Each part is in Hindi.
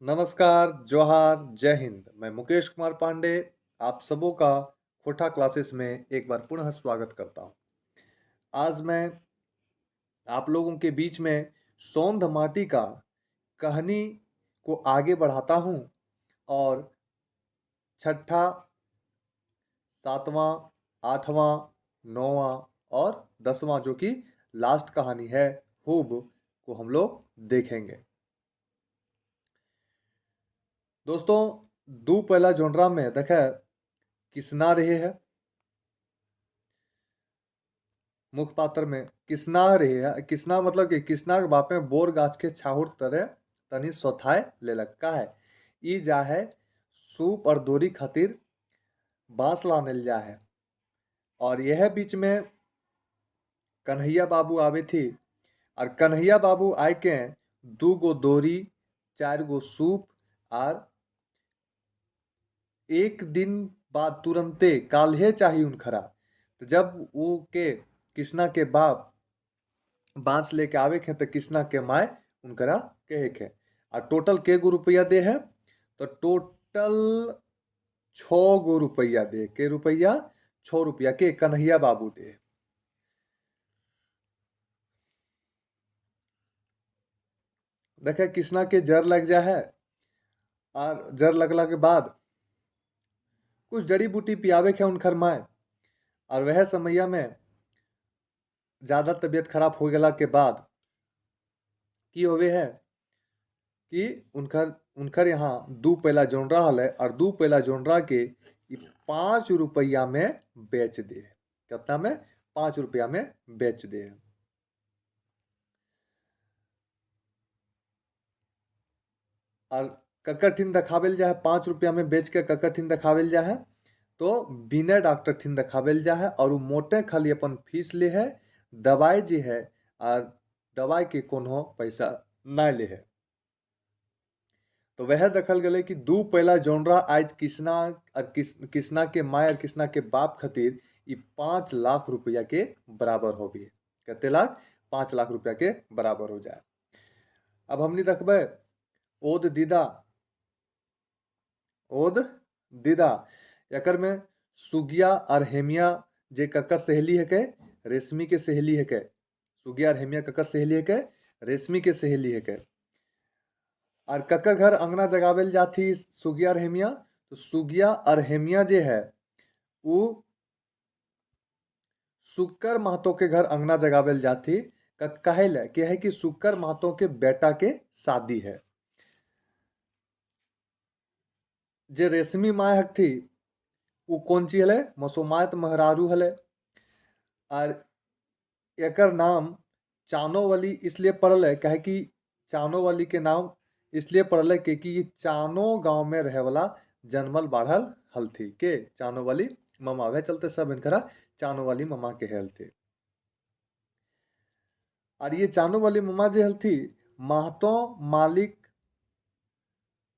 नमस्कार, जोहार, जय हिंद। मैं मुकेश कुमार पांडे आप सबों का खोटा क्लासेस में एक बार पुनः स्वागत करता हूं। आज मैं आप लोगों के बीच में सौंध माटी का कहानी को आगे बढ़ाता हूं और छठा, सातवां, आठवां, नौवां और 10वां जो कि लास्ट कहानी है हूब को हम लोग देखेंगे। दोस्तों, दो पहला जोनरा में देखे किसना रहे है मुख्य पात्र में किसना रही है। किसना मतलब कि किसना के बाप में बोर गाछ के छाहुर तरह तनी सोथाए ले लगा है। ई जा है सूप और दोरी खातिर बांस लाने जा है और यह बीच में कन्हैया बाबू आवे थी और कन्हैया बाबू आए के 2 गो दोरी 4 गो सूप और एक दिन बाद तुरंते काल्हे चाहिए उनखरा। तो जब वो के कृष्णा के बाप बांस लेके आवे के तो कृष्णा के माए उनकरा कहे के और टोटल के गो रुपया दे है तो टोटल 6 गो रुपया दे के रुपया 6 रुपया के कन्हैया बाबू दे। देखे कृष्णा के जर लग जा है और जर लगला के बाद कुछ जड़ी बूटी पियावे के उनकर माए और वह समैया में ज्यादा तबीयत खराब हो गला के बाद की होवे है कि उनकर उनकर यहाँ 2 पहला जोनरा हल और 2 पहला जोनरा के 5 रुपया में बेच दे। कितना में? 5 रुपया में बेच दे। और कक्कर दिखावेल जा है 5 रुपया में बेच के कक्कर दिखावेल जा है तो बिना डॉक्टर ठिन दिखावेल जा है और वो मोटे खाली अपन फीस ले है। दवाई जी है और दवाई के कोनो पैसा ना ले है। तो वह देखल गले कि 2 पहला जोनरा आज कृष्णा और कृष्णा के माय और कृष्णा के बाप खातिर 5 लाख रुपया के बराबर हो गए। कितने लाख? 5 लाख रुपया के बराबर हो जाए। अब हमने देखबे ओद दीदा एकर में सुगिया और हेमिया जे कक्कर सहेली है के रेशमी के सहेली है के सुगिया और हेमिया कक्कर सहेली है के रेशमी के सहेली है के और कक्कर घर अंगना जगावेल जाती सुगिया और हेमिया। तो सुगिया और हेमिया जे है वो सुक्कर महतो के घर अंगना जगावेल जाती कहे ले कि है कि सुक्कर महतो के बेटा के शादी है। जे रेशमी माय हक थी वो कौन ची हले? मसोमात महरारू हले और एकर नाम चानोवाली इसलिए पड़ल है कहे कि चानोवाली के नाम इसलिए पड़ल है क्योंकि ये चानो गांव में रहे वाला जन्मल बाढ़ल हल थी के चानोवाली ममा वह चलते सब इनकरा चानोवाली ममा के हल थे। और ये चानोवाली ममा जे हल थी महतो मालिक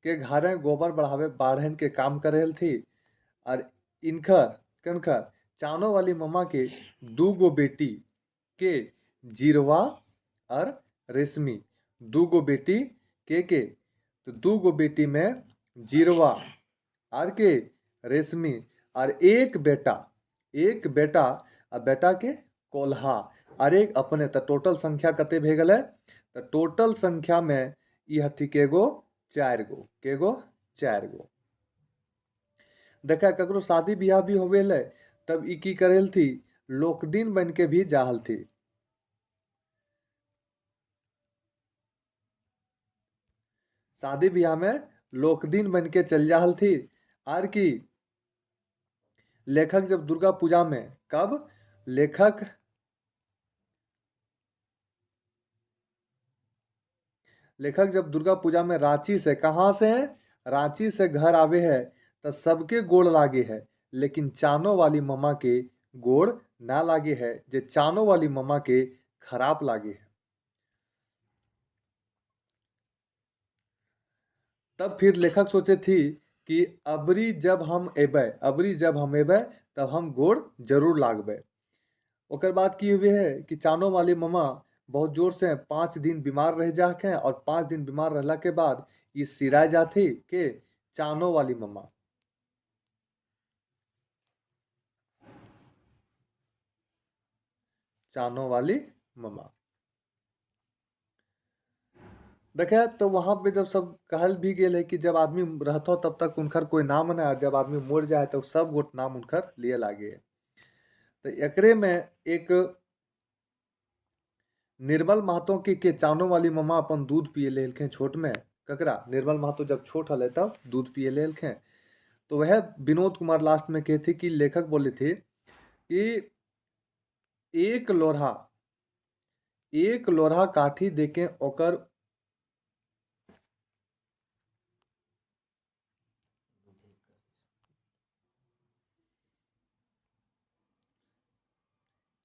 के घरे गोबर बढ़ावे बाढ़न के काम करे हल थी और इनखर कनखर चानो वाली ममा के 2 गो बेटी के जीरवा और रेशमी 2 गो बेटी के तो 2 गो बेटी में जीरवा और के रेशमी और एक बेटा और बेटा के कोल्हा और एक अपने तो टोटल संख्या कते भे गए? तो टोटल संख्या में ई हथी के गो 4 गो। देखा ककरो शादी ब्याह भी होवेल है तब ई की करेल थी लोकदिन बन के भी जाहल थी। शादी ब्याह में लोकदिन बन के चल जाहल थी आर की लेखक जब दुर्गा पूजा में कब लेखक जब दुर्गा पूजा में रांची से कहाँ से है? रांची से घर आवे है तो सबके गोड़ लागे है लेकिन चानो वाली ममा के गोड़ ना लागे है जे चानो वाली ममा के खराब लागे है। तब फिर लेखक सोचे थी कि अबरी जब हम एबै तब हम गोड़ जरूर लागबै। ओकर बाद की हुए है कि चानो वाली ममा बहुत जोर से 5 दिन बीमार रह जाके और 5 दिन बीमार रहला के बाद ई सिराय जाथी के चानो वाली मम्मा। चानो वाली मम्मा। देखे तो वहां पे जब सब कहल भी गेल है कि जब आदमी रहतो तब तक उनकर कोई नाम ना, जब आदमी मर जाए तो सब गोट नाम उनकर लिए लागे। तो एकरे में एक निर्मल महतो के चानो वाली मम्मा अपन दूध पिए लेलखें छोट में। ककरा? निर्मल महतो जब छोट हले तब दूध पिए लेलखें। तो वह विनोद कुमार लास्ट में कहे थे कि लेखक बोले थे कि एक लोरहा काठी देके ओकर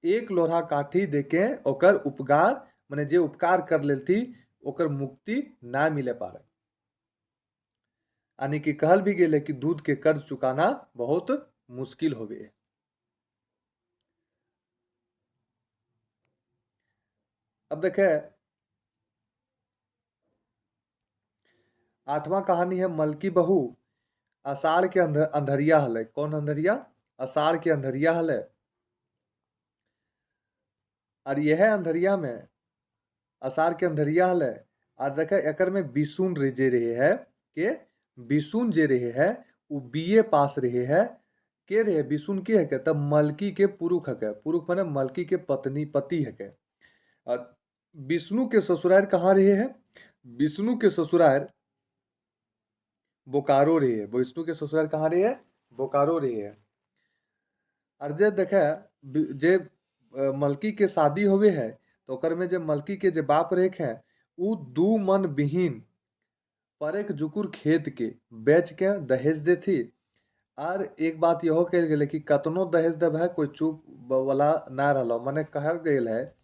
एक लोरहा काठी देके ओकर उपकार माने जे उपकार कर लेती ओकर मुक्ति ना मिले पारे। यानी कि कहल भी गेले कि दूध के कर्ज चुकाना बहुत मुश्किल होवे। अब देखे 8वां कहानी है मलकी बहू। आषाढ़ के अंधरिया हले। कौन अंधरिया? आषाढ़ के अंधरिया हले। और यह अंधरिया में आषाढ़ के अंधरिया हले। और देखे एकर में बिसुन जे रहे है के बिसुन जे रहे है वो बीए पास रहे है। के रहे बिसुन के है के तब मलकी के पुरुष है। पुरुष माने मलकी के पति है के। और विष्णु के ससुराल कहाँ रहे है? विष्णु के ससुराल बोकारो रहे है। विष्णु के ससुराल कहाँ रहे है? बोकारो रहे है। और जे देखे जे मलकी के शादी होवे है तो ओकर में जे मलकी के जे बाप रेख है उ 2 मन विहीन पर एक जुकुर खेत के बेच के दहेज देथी। और एक बात यहो कह गेले कि कतनो दहेज देव है कोई चुप वाला ना रहलो। माने कहल गेल है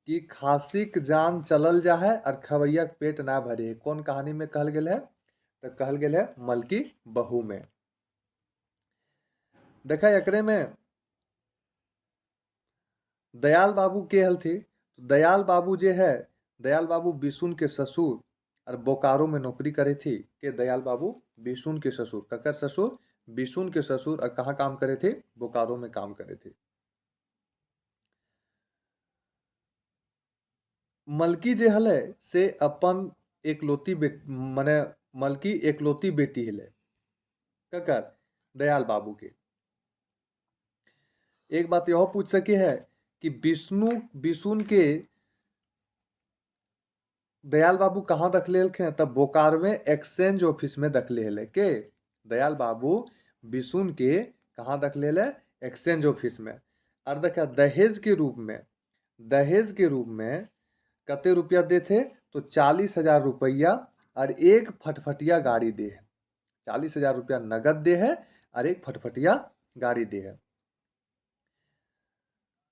कि खासिक जान चलल जा है और खवैया के पेट ना भरे है। कौन कहानी में कहल गेल है? तो कहल गेल है मलकी बहू में। देखा एकरे में दयाल बाबू के हल थी। तो दयाल बाबू जे है दयाल बाबू बिशुन के ससुर और बोकारो में नौकरी करे थी। के दयाल बाबू बिशुन के ससुर। ककर ससुर? बिशुन के ससुर। और कहाँ काम करे थे? बोकारो में काम करे थे। मलकी जे हले से अपन एकलौती माने मलकी एकलौती बेटी हले। ककर? दयाल बाबू के। एक बात यह पूछ सके है कि बिशुन के दयाल बाबू कहाँ दखले हलखे? तब बोकारो में एक्सचेंज ऑफिस में दखले हले। के दयाल बाबू बिशुन के कहाँ दखले हले? एक्सचेंज ऑफिस में। और देखा दहेज के रूप में कते रुपया दे थे? तो 40,000 रुपया और एक फटफटिया गाड़ी दे है। 40,000 रुपया नगद दे है और एक फटफटिया गाड़ी दे है।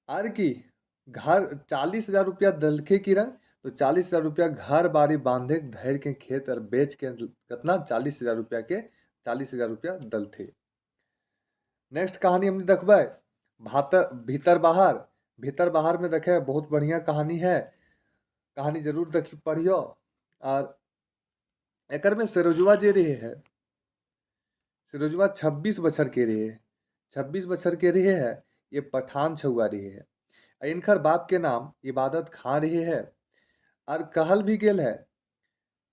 और की घर 40,000 रुपया दलखे की रंग तो 40,000 रुपया घर बाड़ी बांधे धैर के खेत और बेच के कितना 40,000 रुपया के 40,000 रुपया दल थे। नेक्स्ट कहानी हमने देखबे भीतर बाहर में देखे बहुत बढ़िया कहानी है। कहानी जरूर देखी पढ़ियो। और एकर में सिरोजुआ जे रहे है सिरोजुआ 26 बछर के रहे है। 26 बछर के रहे है। ये पठान छुआ रहे है। इनकर बाप के नाम इबादत खां रहे है। और कहल भी गेल है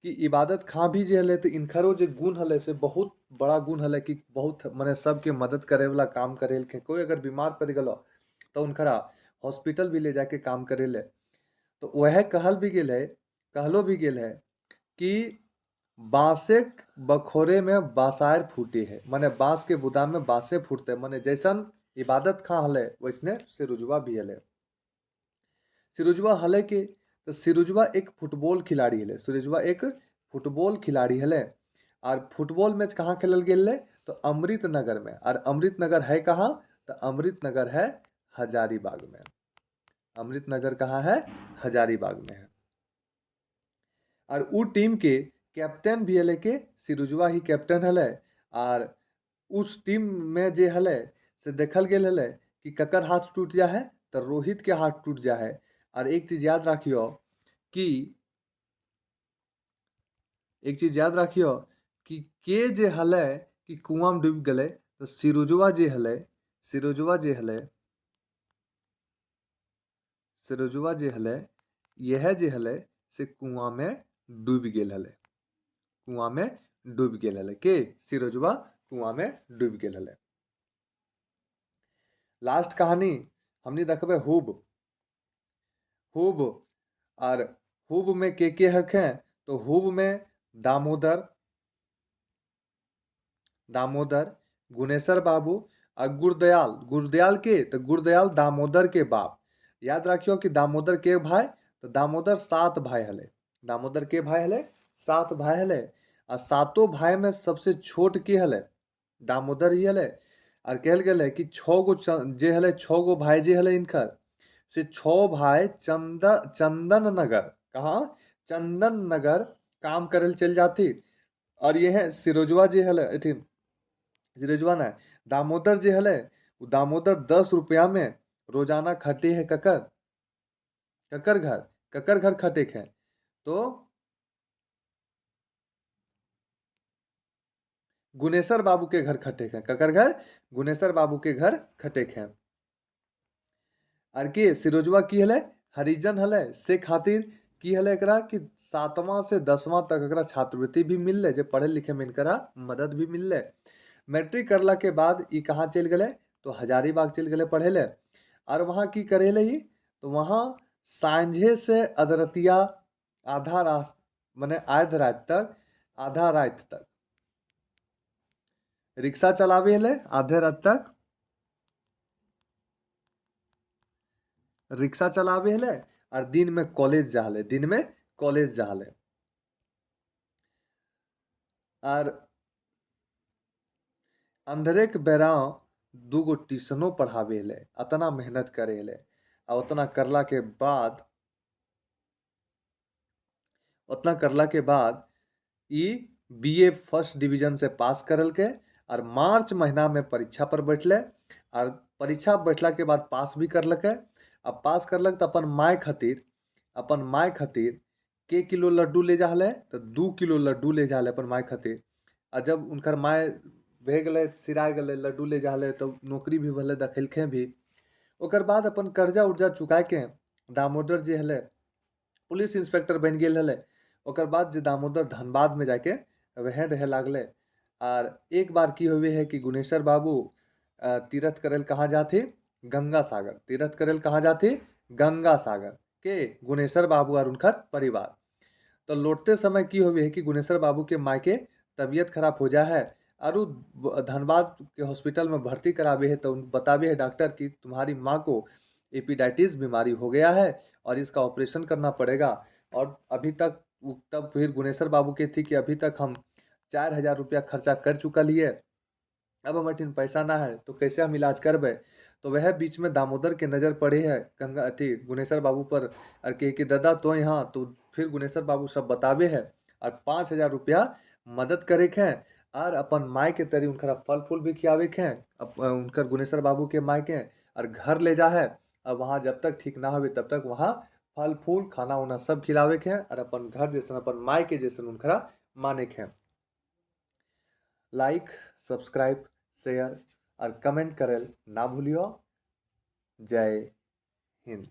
कि इबादत खां भी जे हले तो इनकरो जे गुण हले से बहुत बड़ा गुण हले कि बहुत माने सबके मदद करे वाला काम करे के। कोई अगर बीमार पड़ गलो तो उनकरा हॉस्पिटल भी ले जाके काम करे ले। तो वह कहलो भी गेल है कि बांसे बखोरे में बासार फूटे है। माने बांस के बुदा में बांसे फूटते। माने जैसन इबादत खां हले वैसने सिरुजुआ भी हले। सिरुजुआ हले के तो सिरुजुआ एक फुटबॉल खिलाड़ी हले। सिरुजुआ एक फुटबॉल खिलाड़ी हले। और फुटबॉल मैच कहाँ खेलल गेल है? तो अमृत नगर में। और अमृत नगर है कहाँ? तो अमृत नगर है हजारीबाग में। अमृत नगर कहाँ है? हजारीबाग में है। और उ टीम के कैप्टन भी हले के सिरुजुआ ही कैप्टन हले। और उस टीम में जे हले से देखल गेल हले कि ककर हाथ टूट जा है? तो रोहित के हाथ टूट जा है। और एक चीज याद रखियो कि एक चीज याद रखियो कि के जे हले कि कुआं में डूब गए, तो सिरोजवा जे हले, सिरोजवा जे हले, सिरोजवा जे हले, यह जे हले से कुआं में डूब गेल हले, कुआं में डूब गेल हले, के सिरोजवा कुआं में डूब गेल हले। लास्ट कहानी हमने देखबे हुब, हुब, और हुब में के हखे, तो हुब में दामोदर, दामोदर, गुनेश्वर बाबू और गुरदयाल, गुरदयाल के तो गुरदयाल दामोदर के बाप। याद रखियो कि दामोदर के भाई, तो दामोदर 7 भाई हले, दामोदर के भाई हले 7 भाई हले, और 7 भाई में सबसे छोट के हले दामोदर ही हले। और कहल गेले कि 6 गो जे हले, 6 गो भाई जे हले इनकर, से 6 भाई चंदन नगर, कहाँ, चंदन नगर काम करे चल जाती। और यह सिरोजवा जे हले, अथी सिरोजवा ना, दामोदर जे हले, दामोदर 10 रुपया में रोजाना खटे है ककर, ककर घर, ककर घर खटे है, तो गुनेश्वर बाबू के घर खटे हैं, ककर घर, गुनेश्वर बाबू के घर खटे हैं। और के सिरोजवा की हले, हरिजन हले, से खातिर की हले एकरा कि 7वां से 10वां तक एकरा छात्रवृत्ति भी मिलले, जे पढ़े लिखे में इनकरा मदद भी मिलले। मैट्रिक करला के बाद ई कहाँ चल गए, तो हजारीबाग चल गए पढ़े ले। और वहाँ की करे ले, तो वहाँ सांझे से अधरतिया, आधा रात माने आध रात तक, आधा रात तक रिक्शा चलावे ले, आधे रात तक रिक्शा चलावे ले, और दिन में कॉलेज जा ले, दिन में कॉलेज जा ले। और अंधरे के बेरा 2 गो ट्यूशनो पढ़ावे ले, अतना मेहनत करे ले। और उतना करला के बाद, उतना करला के बाद ई बीए फर्स्ट डिवीजन से पास करल के, और मार्च महीना में परीक्षा पर बैठले। और परीक्षा बैठला के बाद पास भी करलके। अब पास करलक तो अपन माय खातिर, अपन माय खातिर के किलो लड्डू ले जा हले, तो 2 किलो लड्डू ले जा हले अपन माय खातिर। और जब उनकर माय भे गए, सिरा गए, लड्डू ले जा हले, तो नौकरी भी भले दखेलखे भी। ओकर बाद अपन कर्जा उर्जा चुका के दामोदर जे हले पुलिस इंस्पेक्टर बन गेल हले। ओकर बाद जे दामोदर धनबाद में जाके वह रहे लागले। और एक बार की हुए है कि गुनेश्वर बाबू तीर्थ करेल कहाँ जाते, गंगा सागर, तीर्थ करेल कहाँ जाते, गंगा सागर, के गुनेश्वर बाबू और उनकर परिवार। तो लौटते समय की हुई है कि गुनेश्वर बाबू के माँ के तबीयत खराब हो जा है, और धनबाद के हॉस्पिटल में भर्ती करावे है। तो बतावे है डॉक्टर कि तुम्हारी माँ को एपिडाइटिस बीमारी हो गया है, और इसका ऑपरेशन करना पड़ेगा। और अभी तक तब फिर गुनेश्वर बाबू के थी कि अभी तक हम 4000 रुपया खर्चा कर चुका लिए, अब हमारे पैसा ना है, तो कैसे हम इलाज करबे। तो वह बीच में दामोदर के नज़र पड़े है गंगा अथी गुनेश्वर बाबू पर, और कहे कि दादा तो यहाँ, तो फिर गुनेश्वर बाबू सब बतावे है, और 5000 रुपया मदद करे हैं। और अपन माय के तरी उनका फल फूल भी खियावे हैं, उनकर गुनेश्वर बाबू के माय के, और घर ले जा है। और वहाँ जब तक ठीक ना हो तब तक वहाँ फल फूल खाना उना सब खिलावे हैं, और अपन घर जैसन, अपन माय के जैसन उनका माने हैं। लाइक, सब्सक्राइब, शेयर और कमेंट करेल ना भूलियो। जय हिंद।